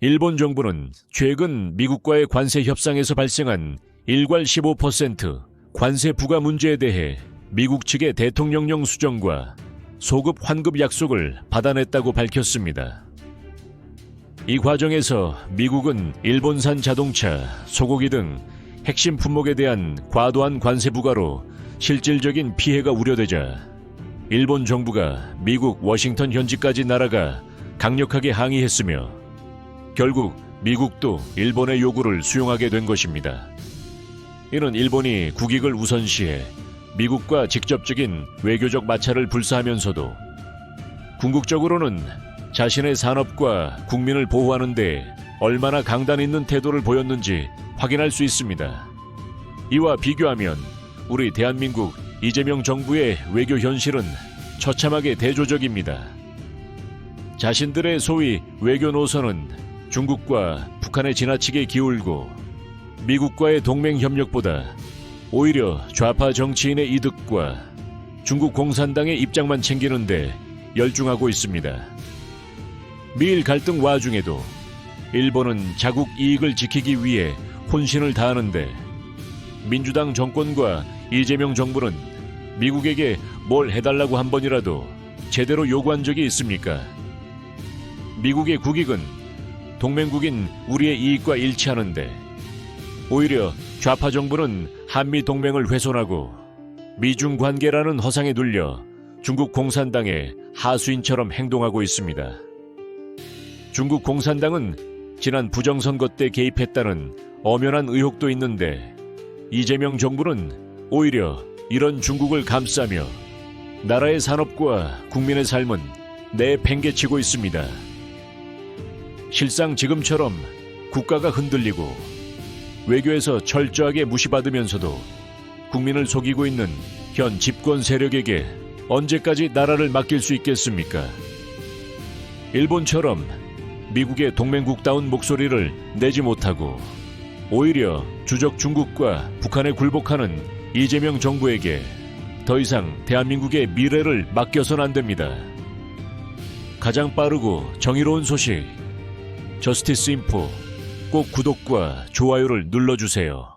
일본 정부는 최근 미국과의 관세 협상에서 발생한 일괄 15% 관세 부과 문제에 대해 미국 측의 대통령령 수정과 소급 환급 약속을 받아냈다고 밝혔습니다. 이 과정에서 미국은 일본산 자동차, 소고기 등 핵심 품목에 대한 과도한 관세 부과로 실질적인 피해가 우려되자 일본 정부가 미국 워싱턴 현지까지 날아가 강력하게 항의했으며 결국 미국도 일본의 요구를 수용하게 된 것입니다. 이는 일본이 국익을 우선시해 미국과 직접적인 외교적 마찰을 불사하면서도 궁극적으로는 자신의 산업과 국민을 보호하는 데 얼마나 강단 있는 태도를 보였는지 확인할 수 있습니다. 이와 비교하면 우리 대한민국 이재명 정부의 외교 현실은 처참하게 대조적입니다. 자신들의 소위 외교 노선은 중국과 북한에 지나치게 기울고 미국과의 동맹 협력보다 오히려 좌파 정치인의 이득과 중국 공산당의 입장만 챙기는데 열중하고 있습니다. 미일 갈등 와중에도 일본은 자국 이익을 지키기 위해 혼신을 다하는데 민주당 정권과 이재명 정부는 미국에게 뭘 해달라고 한 번이라도 제대로 요구한 적이 있습니까? 미국의 국익은 동맹국인 우리의 이익과 일치하는데 오히려 좌파 정부는 한미 동맹을 훼손하고 미중 관계라는 허상에 눌려 중국 공산당의 하수인처럼 행동하고 있습니다. 중국 공산당은 지난 부정선거 때 개입했다는 엄연한 의혹도 있는데 이재명 정부는 오히려 이런 중국을 감싸며 나라의 산업과 국민의 삶은 내팽개치고 있습니다. 실상 지금처럼 국가가 흔들리고 외교에서 철저하게 무시받으면서도 국민을 속이고 있는 현 집권 세력에게 언제까지 나라를 맡길 수 있겠습니까? 일본처럼 미국의 동맹국다운 목소리를 내지 못하고 오히려 주적 중국과 북한에 굴복하는 이재명 정부에게 더 이상 대한민국의 미래를 맡겨선 안 됩니다. 가장 빠르고 정의로운 소식 저스티스 인포 꼭 구독과 좋아요를 눌러주세요.